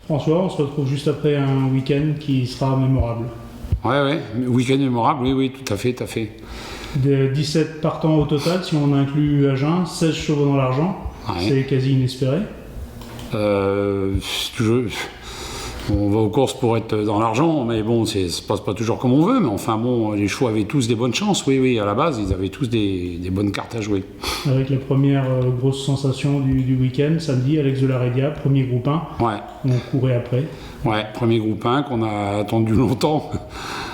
François, on se retrouve juste après un week-end qui sera mémorable. Ouais, week-end mémorable, oui, tout à fait. De 17 partants au total, si on inclut Agen, 16 chevaux dans l'argent, Ouais. c'est quasi inespéré. On va aux courses pour être dans l'argent, mais bon, ça se passe pas toujours comme on veut, mais enfin bon, les chevaux avaient tous des bonnes chances, oui, à la base, ils avaient tous des bonnes cartes à jouer. Avec la première grosse sensation du week-end, samedi, Alex de la Rédia, premier groupe 1, Ouais, on courait après. premier groupe 1 qu'on a attendu longtemps.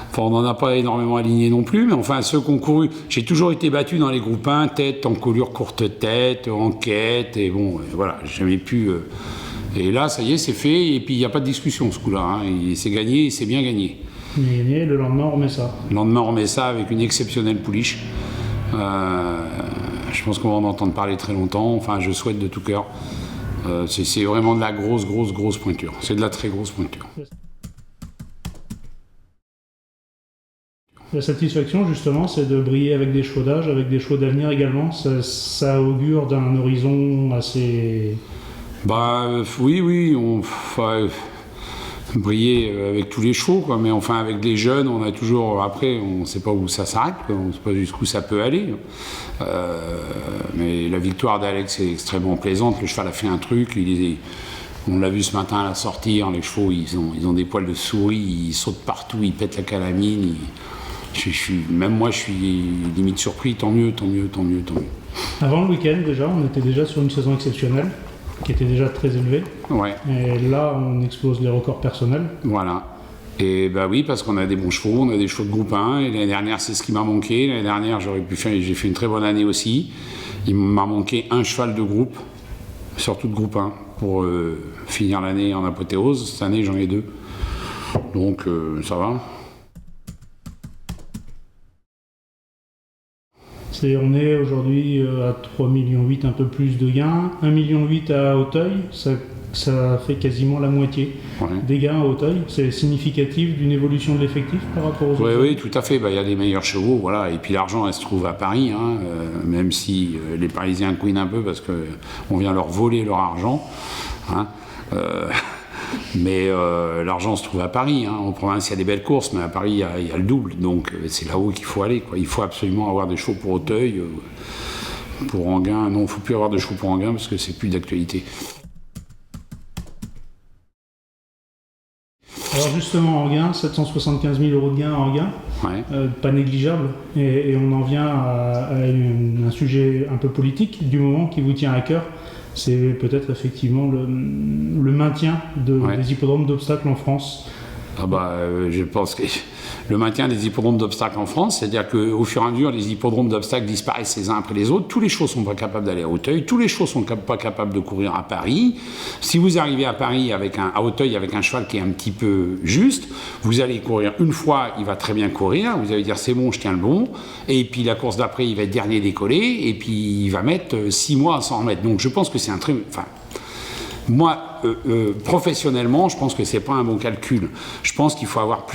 Enfin, on n'en a pas énormément aligné non plus, mais enfin, ceux qui ont couru, j'ai toujours été battu dans les groupes 1, tête, encolure courte tête, enquête, et bon, voilà, j'ai jamais pu... Et là, ça y est, c'est fait, et puis il n'y a pas de discussion ce coup-là, hein. C'est gagné, et c'est bien gagné. On est gagné, le lendemain on remet ça. Le lendemain, on remet ça avec une exceptionnelle pouliche. Je pense qu'on va en entendre parler très longtemps, enfin, je souhaite de tout cœur. C'est vraiment de la grosse pointure, c'est de la très grosse pointure. La satisfaction, justement, c'est de briller avec des chevaux d'âge, avec des chevaux d'avenir également. Ça augure d'un horizon assez... Oui, briller avec tous les chevaux, quoi. Mais enfin, avec les jeunes, on a toujours... Après, on ne sait pas où ça s'arrête, quoi. On ne sait pas jusqu'où ça peut aller. Mais la victoire d'Alex est extrêmement plaisante. Le cheval a fait un truc, on l'a vu ce matin à la sortie, hein, les chevaux, ils ont des poils de souris, ils sautent partout, ils pètent la calamine. Même moi, je suis limite surpris, tant mieux. Avant le week-end, déjà, on était déjà sur une saison exceptionnelle, qui était déjà très élevée. Ouais. Et là, on explose les records personnels. Voilà. Et oui, parce qu'on a des bons chevaux, on a des chevaux de groupe 1, et l'année dernière, c'est ce qui m'a manqué. L'année dernière, j'ai fait une très bonne année aussi. Il m'a manqué un cheval de groupe, surtout de groupe 1, pour finir l'année en apothéose. Cette année, j'en ai 2. Donc, ça va. On est aujourd'hui à 3,8 millions, un peu plus de gains. 1,8 million à Auteuil, ça fait quasiment la moitié des gains à Auteuil. C'est significatif d'une évolution de l'effectif par rapport aux autres. Oui, tout à fait. Il y a des meilleurs chevaux, voilà. Et puis l'argent, elle se trouve à Paris, hein, même si les Parisiens couinent un peu parce qu'on vient leur voler leur argent. Hein. Mais l'argent se trouve à Paris, hein. En province, il y a des belles courses, mais à Paris, il y a le double. Donc, c'est là-haut qu'il faut aller, quoi. Il faut absolument avoir des chevaux pour Auteuil. Pour Enghien, non, il ne faut plus avoir de chevaux pour Enghien parce que c'est plus d'actualité. Alors justement, Enghien, 775 000 € de gains à Enghien, pas négligeable. Et on en vient à un sujet un peu politique du moment qui vous tient à cœur. C'est peut-être effectivement le maintien des hippodromes d'obstacles en France. Je pense que le maintien des hippodromes d'obstacles en France, c'est-à-dire qu'au fur et à mesure, les hippodromes d'obstacles disparaissent les uns après les autres. Tous les chevaux ne sont pas capables d'aller à Auteuil, tous les chevaux ne sont pas capables de courir à Paris. Si vous arrivez à Paris à Auteuil avec un cheval qui est un petit peu juste, vous allez courir une fois, il va très bien courir, vous allez dire c'est bon, je tiens le bon, et puis la course d'après, il va être dernier décollé, et puis il va mettre 6 mois à s'en remettre. Donc je pense que c'est un très... Moi, professionnellement, je pense que c'est pas un bon calcul. Je pense qu'il faut avoir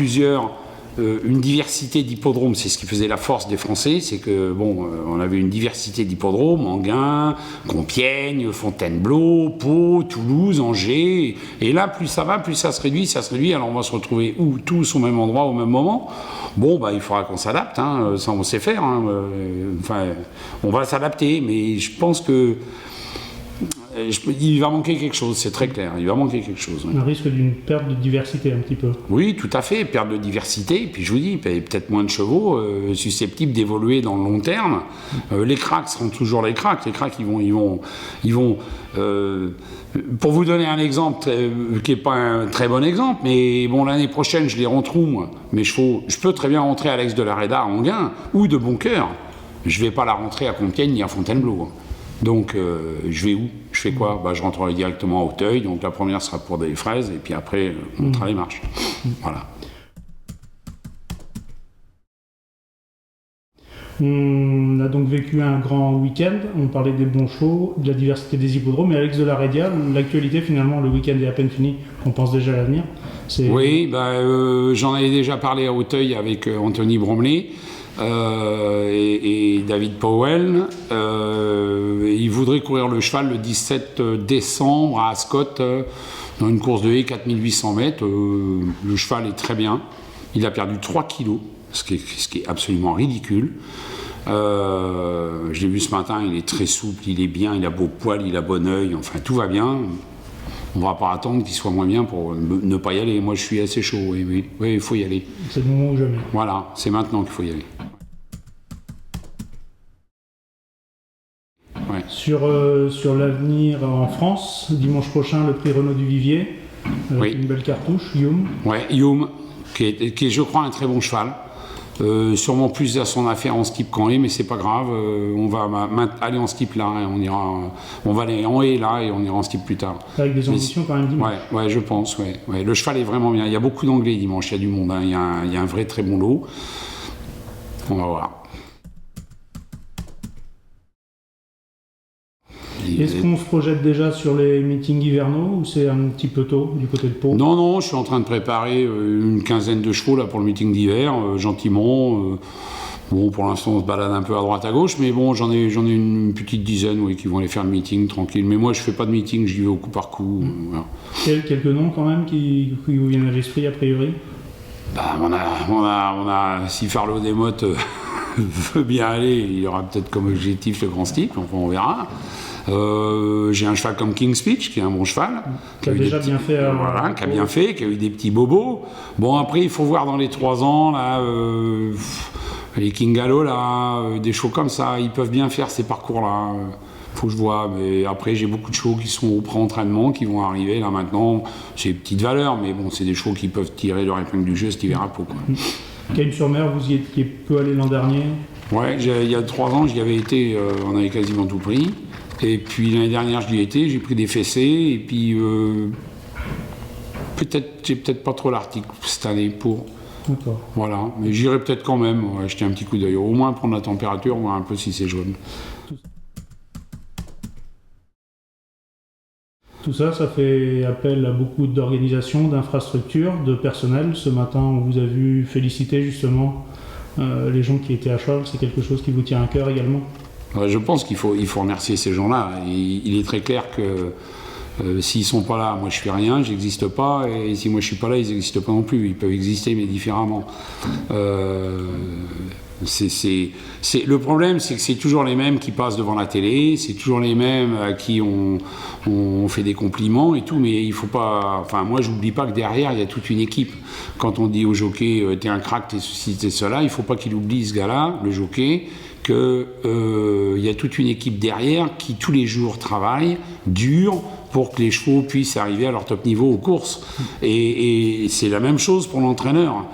une diversité d'hippodromes. C'est ce qui faisait la force des Français, c'est que on avait une diversité d'hippodromes, Enghien, Compiègne, Fontainebleau, Pau, Toulouse, Angers. Et là, plus ça va, plus ça se réduit. Alors on va se retrouver tous au même endroit au même moment. Il faudra qu'on s'adapte, hein, ça on sait faire. Hein, on va s'adapter, mais je pense que il va manquer quelque chose, c'est très clair, il va manquer quelque chose. Un risque d'une perte de diversité un petit peu. Oui, tout à fait, perte de diversité, et puis je vous dis, peut-être moins de chevaux susceptibles d'évoluer dans le long terme. Les cracks seront toujours les cracks, ils vont pour vous donner un exemple qui n'est pas un très bon exemple, mais l'année prochaine, je les rentroue, moi, mes chevaux. Je peux très bien rentrer Alex de la Réda à Enghien, ou de Boncoeur. Je ne vais pas la rentrer à Compiègne ni à Fontainebleau. Donc, je vais où? Je fais quoi? Je rentrerai directement à Auteuil. Donc, la première sera pour des fraises, et puis après, on montera les marches. Voilà. On a donc vécu un grand week-end. On parlait des bons chevaux, de la diversité des hippodromes. Et Alex de la Rédia, l'actualité, finalement, le week-end est à peine fini. On pense déjà à l'avenir. Oui, j'en avais déjà parlé à Auteuil avec Anthony Bromley. Et David Powell. Il voudrait courir le cheval le 17 décembre à Ascot. Dans une course de haie, 4800 mètres, le cheval est très bien. Il a perdu 3 kilos, ce qui est absolument ridicule. Je l'ai vu ce matin, il est très souple, il est bien, il a beau poil, il a bon œil, enfin tout va bien. On ne va pas attendre qu'il soit moins bien pour ne pas y aller. Moi je suis assez chaud, oui, il faut y aller. C'est le moment ou jamais. Voilà, c'est maintenant qu'il faut y aller. Ouais. Sur l'avenir en France, dimanche prochain, le prix Renaud du Vivier, avec une belle cartouche, Youm. Ouais, Youm, qui est, je crois, un très bon cheval. Sûrement plus à son affaire en skip qu'en haie, mais c'est pas grave. On va aller en skip là, et on va aller en haie là et on ira en skip plus tard. Avec des ambitions quand même dimanche. Ouais, je pense. Ouais. Le cheval est vraiment bien. Il y a beaucoup d'anglais dimanche, il y a du monde. Hein. Il y a un vrai très bon lot. On va voir. Est-ce qu'on se projette déjà sur les meetings hivernaux ou c'est un petit peu tôt du côté de Pau? Non, je suis en train de préparer une quinzaine de chevaux là, pour le meeting d'hiver, gentiment. Bon, pour l'instant, on se balade un peu à droite à gauche, mais bon, j'en ai une petite dizaine qui vont aller faire le meeting tranquille. Mais moi, je fais pas de meeting, j'y vais au coup par coup. Voilà. Quelques noms quand même qui vous viennent à l'esprit a priori? On a si Farlo Desmottes veut bien aller, il aura peut-être comme objectif le grand steeple, enfin on verra. J'ai un cheval comme King's Speech, qui est un bon cheval. Qui a déjà bien fait. Voilà, qui a bien fait, qui a eu des petits bobos. Bon, après, il faut voir dans les 3 ans, là, les Kingalo, là, des chevaux comme ça, ils peuvent bien faire ces parcours-là. Faut que je vois. Mais après, j'ai beaucoup de chevaux qui sont au pré-entraînement, qui vont arriver, là, maintenant. C'est petite valeur, mais bon, c'est des chevaux qui peuvent tirer leur épingle du jeu cet hiver à Pau, quoi. Cagnes-sur-Mer, vous y étiez peu allé l'an dernier? Ouais, il y a 3 ans, j'y avais été, on avait quasiment tout pris. Et puis l'année dernière, je l'y étais, j'ai pris des fessées, et puis j'ai peut-être pas trop l'article cette année pour. D'accord. Voilà, mais j'irai peut-être quand même, jeter un petit coup d'œil, au moins prendre la température, voir un peu si c'est jaune. Tout ça, ça fait appel à beaucoup d'organisations, d'infrastructures, de personnel. Ce matin, on vous a vu féliciter justement les gens qui étaient à cheval. C'est quelque chose qui vous tient à cœur également? Je pense qu'il faut remercier ces gens-là. Il est très clair que s'ils ne sont pas là, moi je fais rien, j'existe pas, et si moi je suis pas là, ils n'existent pas non plus. Ils peuvent exister, mais différemment. Le problème, c'est que c'est toujours les mêmes qui passent devant la télé, c'est toujours les mêmes à qui on fait des compliments et tout, mais il faut pas. Enfin, moi, j'oublie pas que derrière, il y a toute une équipe. Quand on dit au jockey, t'es un crack, t'es ceci, t'es cela, il faut pas qu'il oublie ce gars-là, le jockey, qu'il y a toute une équipe derrière qui tous les jours travaille dur pour que les chevaux puissent arriver à leur top niveau aux courses. Et c'est la même chose pour l'entraîneur.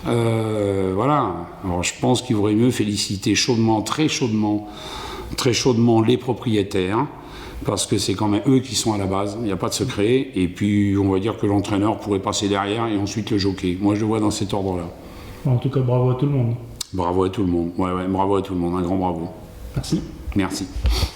Voilà. Alors je pense qu'il vaudrait mieux féliciter chaudement, très chaudement les propriétaires, parce que c'est quand même eux qui sont à la base, il n'y a pas de secret. Et puis on va dire que l'entraîneur pourrait passer derrière et ensuite le jockey. Moi je le vois dans cet ordre-là. En tout cas, bravo à tout le monde. Bravo à tout le monde. Ouais, bravo à tout le monde. Un grand bravo. Merci. Merci.